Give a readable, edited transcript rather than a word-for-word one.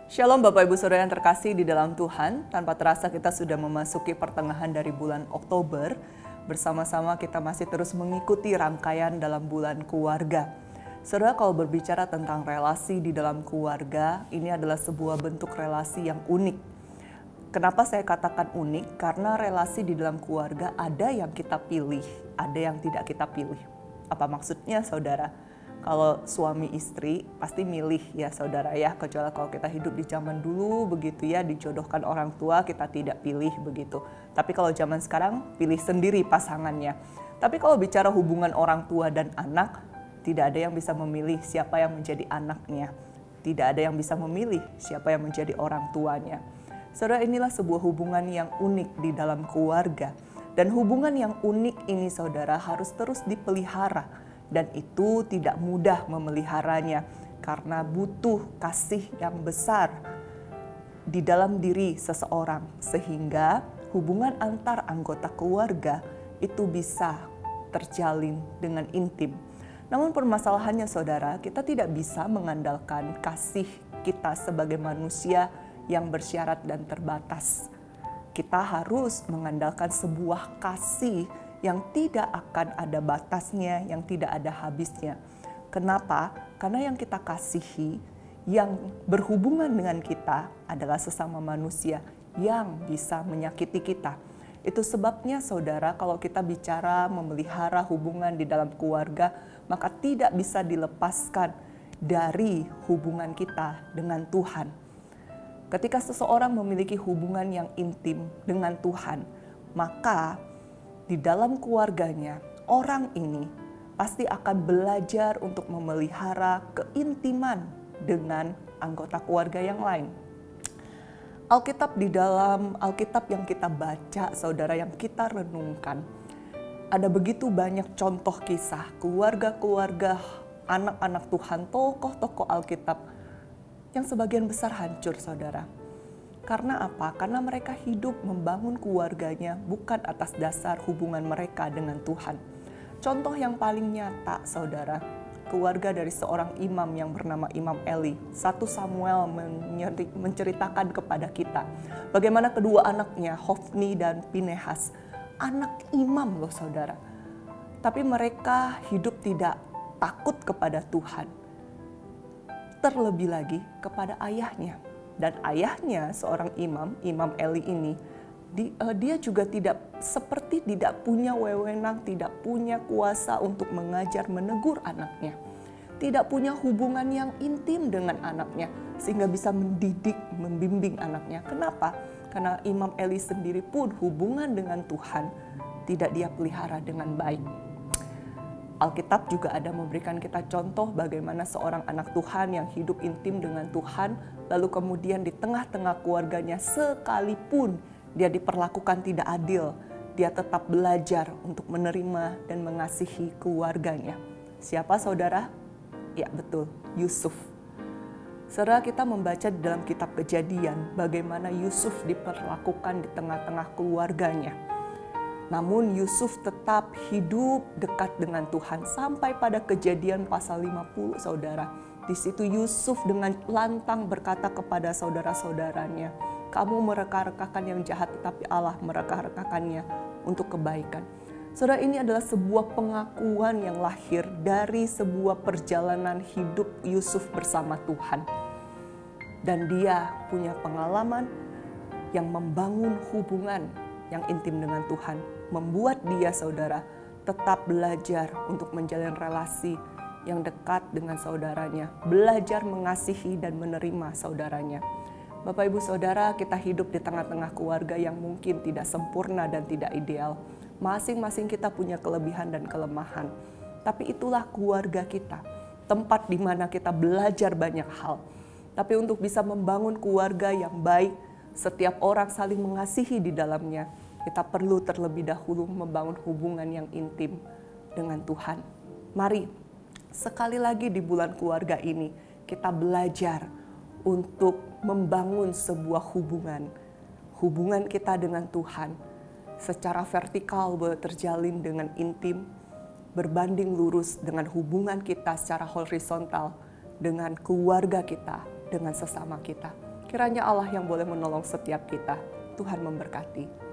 Shalom Bapak Ibu Saudara yang terkasih di dalam Tuhan. Tanpa terasa kita sudah memasuki pertengahan dari bulan Oktober. Bersama-sama kita masih terus mengikuti rangkaian dalam bulan keluarga. Saudara, kalau berbicara tentang relasi di dalam keluarga, ini adalah sebuah bentuk relasi yang unik. Kenapa saya katakan unik? Karena relasi di dalam keluarga ada yang kita pilih, ada yang tidak kita pilih. Apa maksudnya saudara? Kalau suami istri pasti milih ya saudara ya, kecuali kalau kita hidup di zaman dulu begitu ya, dijodohkan orang tua kita tidak pilih begitu. Tapi kalau zaman sekarang pilih sendiri pasangannya. Tapi kalau bicara hubungan orang tua dan anak, tidak ada yang bisa memilih siapa yang menjadi anaknya. Tidak ada yang bisa memilih siapa yang menjadi orang tuanya. Saudara, inilah sebuah hubungan yang unik di dalam keluarga. Dan hubungan yang unik ini saudara harus terus dipelihara. Dan itu tidak mudah memeliharanya karena butuh kasih yang besar di dalam diri seseorang. Sehingga hubungan antar anggota keluarga itu bisa terjalin dengan intim. Namun permasalahannya saudara, kita tidak bisa mengandalkan kasih kita sebagai manusia yang bersyarat dan terbatas. Kita harus mengandalkan sebuah kasih yang tidak akan ada batasnya, yang tidak ada habisnya. Kenapa? Karena yang kita kasihi, yang berhubungan dengan kita adalah sesama manusia yang bisa menyakiti kita. Itu sebabnya saudara, kalau kita bicara memelihara hubungan di dalam keluarga, maka tidak bisa dilepaskan dari hubungan kita dengan Tuhan. Ketika seseorang memiliki hubungan yang intim dengan Tuhan, maka di dalam keluarganya, orang ini pasti akan belajar untuk memelihara keintiman dengan anggota keluarga yang lain. Alkitab, di dalam Alkitab yang kita baca, saudara, yang kita renungkan, ada begitu banyak contoh kisah keluarga-keluarga anak-anak Tuhan, tokoh-tokoh Alkitab yang sebagian besar hancur, saudara. Karena apa? Karena mereka hidup membangun keluarganya bukan atas dasar hubungan mereka dengan Tuhan. Contoh yang paling nyata, saudara, keluarga dari seorang imam yang bernama Imam Eli. 1 Samuel menceritakan kepada kita bagaimana kedua anaknya, Hofni dan Pinehas, anak imam loh saudara. Tapi mereka hidup tidak takut kepada Tuhan. Terlebih lagi kepada ayahnya. Dan ayahnya seorang imam, Imam Eli ini, dia juga tidak punya wewenang, tidak punya kuasa untuk mengajar, menegur anaknya. Tidak punya hubungan yang intim dengan anaknya, sehingga bisa mendidik, membimbing anaknya. Kenapa? Karena Imam Eli sendiri pun hubungan dengan Tuhan tidak dia pelihara dengan baik. Alkitab juga ada memberikan kita contoh bagaimana seorang anak Tuhan yang hidup intim dengan Tuhan, lalu kemudian di tengah-tengah keluarganya sekalipun dia diperlakukan tidak adil, dia tetap belajar untuk menerima dan mengasihi keluarganya. Siapa saudara? Ya betul, Yusuf. Saudara, kita membaca di dalam kitab Kejadian bagaimana Yusuf diperlakukan di tengah-tengah keluarganya. Namun Yusuf tetap hidup dekat dengan Tuhan sampai pada Kejadian pasal 50, saudara. Di situ Yusuf dengan lantang berkata kepada saudara-saudaranya, kamu mereka-rekakan yang jahat tetapi Allah mereka-rekakannya untuk kebaikan. Saudara, ini adalah sebuah pengakuan yang lahir dari sebuah perjalanan hidup Yusuf bersama Tuhan. Dan dia punya pengalaman yang membangun hubungan yang intim dengan Tuhan, membuat dia saudara tetap belajar untuk menjalin relasi yang dekat dengan saudaranya, belajar mengasihi dan menerima saudaranya. Bapak Ibu Saudara, kita hidup di tengah-tengah keluarga yang mungkin tidak sempurna dan tidak ideal. Masing-masing kita punya kelebihan dan kelemahan. Tapi itulah keluarga kita, tempat di mana kita belajar banyak hal. Tapi untuk bisa membangun keluarga yang baik, setiap orang saling mengasihi di dalamnya, kita perlu terlebih dahulu membangun hubungan yang intim dengan Tuhan. Mari, sekali lagi di bulan keluarga ini, kita belajar untuk membangun sebuah hubungan. Hubungan kita dengan Tuhan secara vertikal terjalin dengan intim, berbanding lurus dengan hubungan kita secara horizontal dengan keluarga kita, dengan sesama kita. Kiranya Allah yang boleh menolong setiap kita. Tuhan memberkati.